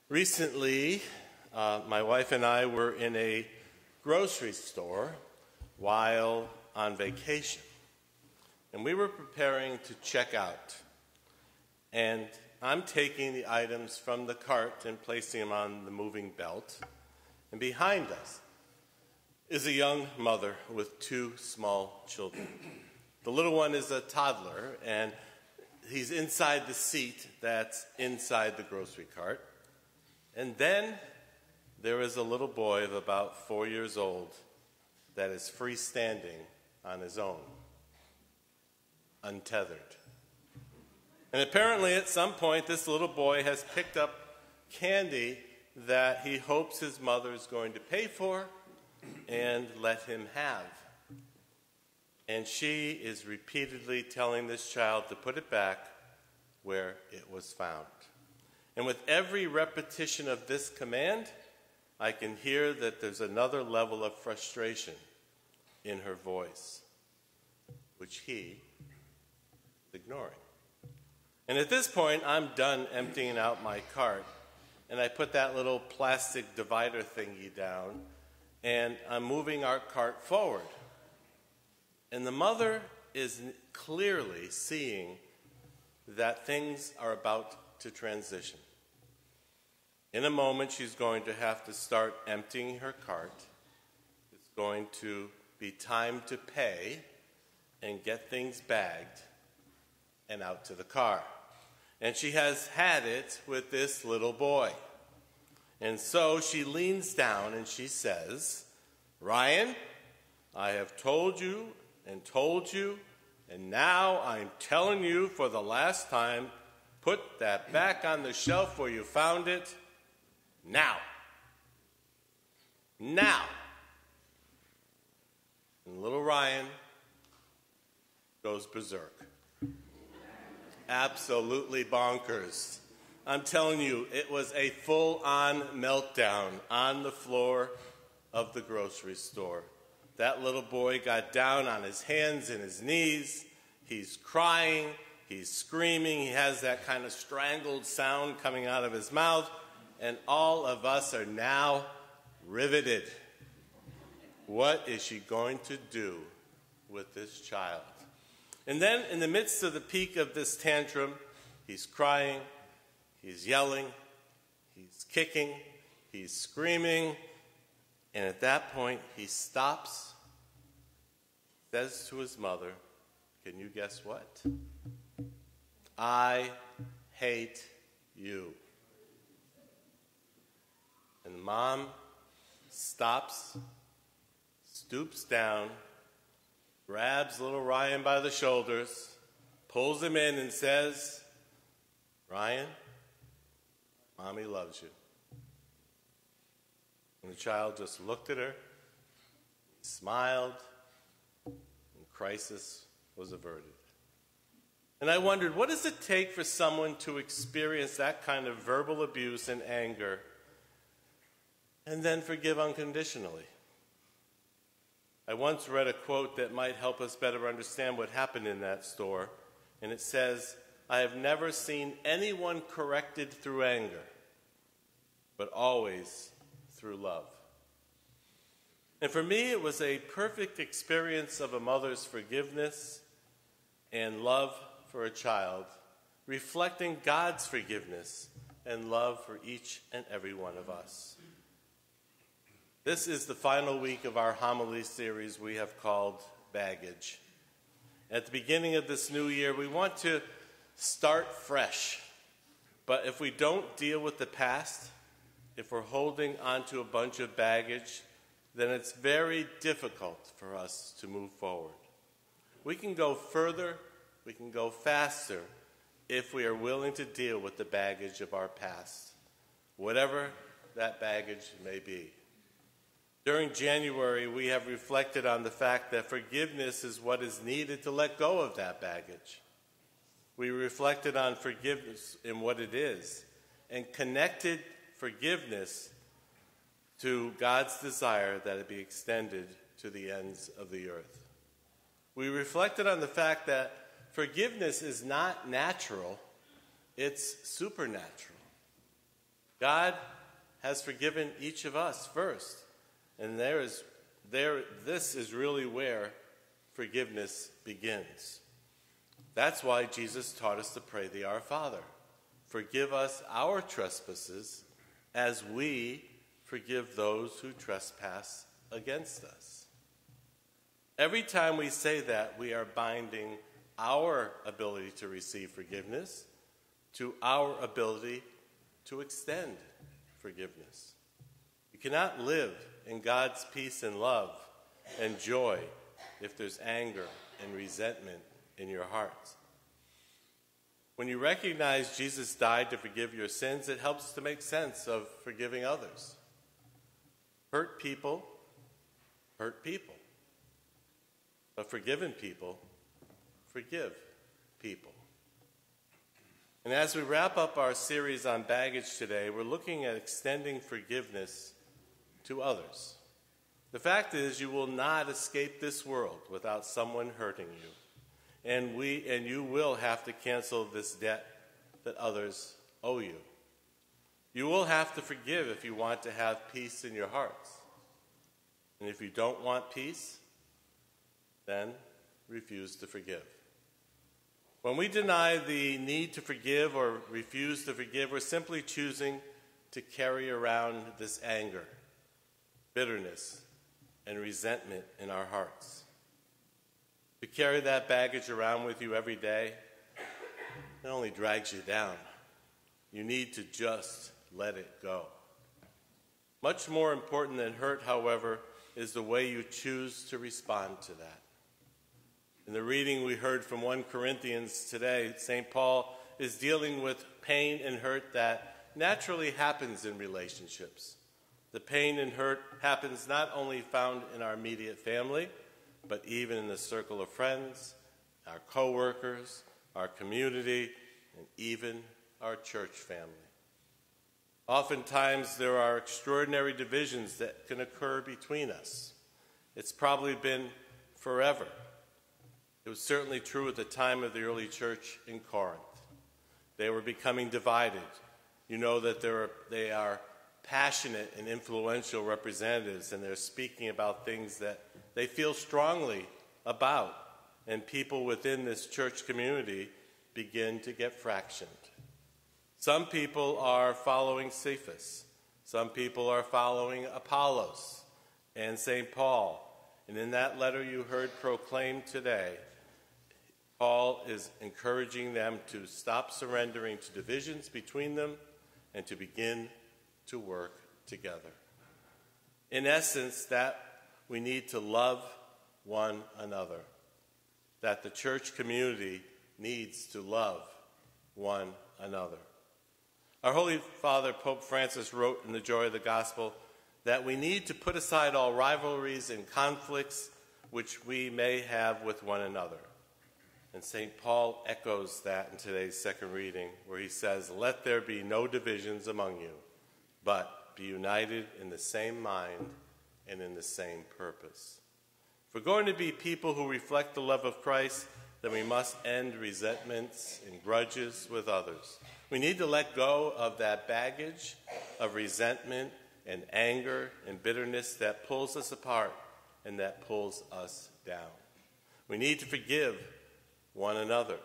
Recently, my wife and I were in a grocery store while on vacation, and we were preparing to check out. And I'm taking the items from the cart and placing them on the moving belt. And behind us is a young mother with two small children. The little one is a toddler, and he's inside the seat that's inside the grocery cart. And then there is a little boy of about 4 years old that is freestanding on his own, untethered. And apparently at some point this little boy has picked up candy that he hopes his mother is going to pay for and let him have. And she is repeatedly telling this child to put it back where it was found. And with every repetition of this command, I can hear that there's another level of frustration in her voice, which he is ignoring. And at this point, I'm done emptying out my cart, and I put that little plastic divider thingy down, and I'm moving our cart forward. And the mother is clearly seeing that things are about to transition. In a moment, she's going to have to start emptying her cart. It's going to be time to pay and get things bagged and out to the car. And she has had it with this little boy. And so she leans down and she says, "Ryan, I have told you, and now I'm telling you for the last time, put that back on the shelf where you found it. Now. Now." And little Ryan goes berserk. Absolutely bonkers. I'm telling you, it was a full-on meltdown on the floor of the grocery store. That little boy got down on his hands and his knees. He's crying. He's screaming. He has that kind of strangled sound coming out of his mouth. And all of us are now riveted. What is she going to do with this child? And then in the midst of the peak of this tantrum, he's crying, he's yelling, he's kicking, he's screaming. And at that point, he stops, says to his mother, "Can you guess what? I hate you." And the mom stops, stoops down, grabs little Ryan by the shoulders, pulls him in and says, "Ryan, Mommy loves you." And the child just looked at her, smiled, and crisis was averted. And I wondered, what does it take for someone to experience that kind of verbal abuse and anger and then forgive unconditionally? I once read a quote that might help us better understand what happened in that store, and it says, "I have never seen anyone corrected through anger, but always through love." And for me, it was a perfect experience of a mother's forgiveness and love for a child, reflecting God's forgiveness and love for each and every one of us. This is the final week of our homily series we have called Baggage. At the beginning of this new year, we want to start fresh. But if we don't deal with the past, if we're holding onto a bunch of baggage, then it's very difficult for us to move forward. We can go further, we can go faster, if we are willing to deal with the baggage of our past, whatever that baggage may be. During January, we have reflected on the fact that forgiveness is what is needed to let go of that baggage. We reflected on forgiveness and what it is, and connected forgiveness to God's desire that it be extended to the ends of the earth. We reflected on the fact that forgiveness is not natural, it's supernatural. God has forgiven each of us first. And this is really where forgiveness begins. That's why Jesus taught us to pray the Our Father. Forgive us our trespasses as we forgive those who trespass against us. Every time we say that, we are binding our ability to receive forgiveness to our ability to extend forgiveness. You cannot live in God's peace and love and joy if there's anger and resentment in your hearts. When you recognize Jesus died to forgive your sins, it helps to make sense of forgiving others. Hurt people hurt people. But forgiven people forgive people. And as we wrap up our series on baggage today, we're looking at extending forgiveness to others. The fact is, you will not escape this world without someone hurting you. And you will have to cancel this debt that others owe you. You will have to forgive if you want to have peace in your hearts. And if you don't want peace, then refuse to forgive. When we deny the need to forgive or refuse to forgive, we're simply choosing to carry around this anger, bitterness, and resentment in our hearts. To carry that baggage around with you every day, it only drags you down. You need to just let it go. Much more important than hurt, however, is the way you choose to respond to that. In the reading we heard from 1 Corinthians today, St. Paul is dealing with pain and hurt that naturally happens in relationships. The pain and hurt happens not only found in our immediate family, but even in the circle of friends, our co-workers, our community, and even our church family. Oftentimes, there are extraordinary divisions that can occur between us. It's probably been forever. It was certainly true at the time of the early church in Corinth. They were becoming divided. You know that they are passionate and influential representatives, and they're speaking about things that they feel strongly about, and people within this church community begin to get fractioned. Some people are following Cephas. Some people are following Apollos and St. Paul. And in that letter you heard proclaimed today, Paul is encouraging them to stop surrendering to divisions between them and to begin to work together. In essence, that we need to love one another, that the church community needs to love one another. Our Holy Father, Pope Francis, wrote in The Joy of the Gospel that we need to put aside all rivalries and conflicts which we may have with one another. And St. Paul echoes that in today's second reading, where he says, "Let there be no divisions among you, but be united in the same mind and in the same purpose." If we're going to be people who reflect the love of Christ, then we must end resentments and grudges with others. We need to let go of that baggage of resentment and anger and bitterness that pulls us apart and that pulls us down. We need to forgive one another.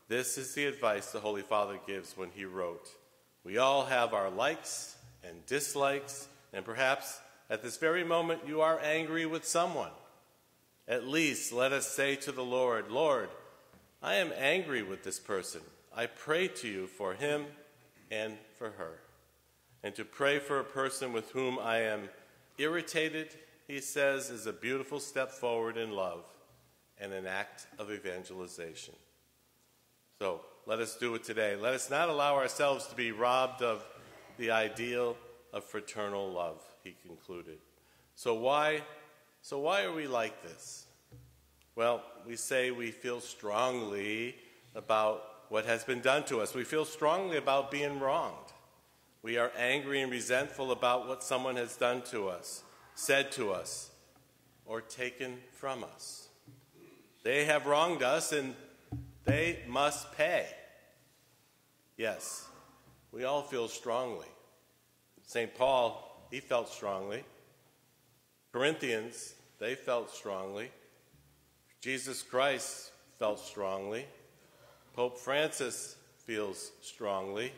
This is the advice the Holy Father gives when he wrote, "We all have our likes and dislikes, and perhaps at this very moment you are angry with someone. At least let us say to the Lord, 'Lord, I am angry with this person. I pray to you for him and for her.' And to pray for a person with whom I am irritated, he says, is a beautiful step forward in love and an act of evangelization." So let us do it today. Let us not allow ourselves to be robbed of the ideal of fraternal love, he concluded. So why are we like this? Well, we say we feel strongly about what has been done to us. We feel strongly about being wronged. We are angry and resentful about what someone has done to us, said to us, or taken from us. They have wronged us and they must pay. Yes, we all feel strongly St. Paul, he felt strongly. Corinthians, they felt strongly. Jesus Christ felt strongly. Pope Francis feels strongly.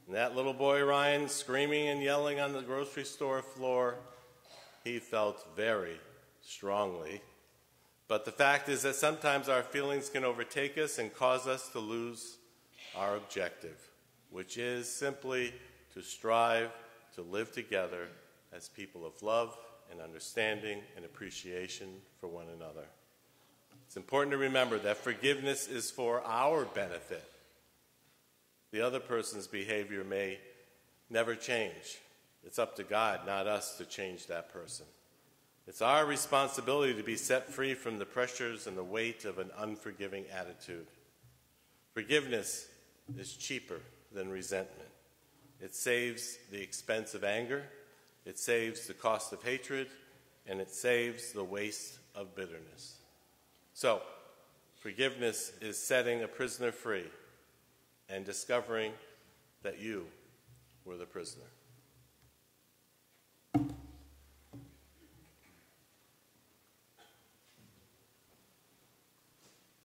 And that little boy Ryan screaming and yelling on the grocery store floor, he felt very strongly. But the fact is that sometimes our feelings can overtake us and cause us to lose our objective, which is simply to strive to live together as people of love and understanding and appreciation for one another. It's important to remember that forgiveness is for our benefit. The other person's behavior may never change. It's up to God, not us, to change that person. It's our responsibility to be set free from the pressures and the weight of an unforgiving attitude. Forgiveness is cheaper than resentment. It saves the expense of anger, it saves the cost of hatred, and it saves the waste of bitterness. So, forgiveness is setting a prisoner free and discovering that you were the prisoner.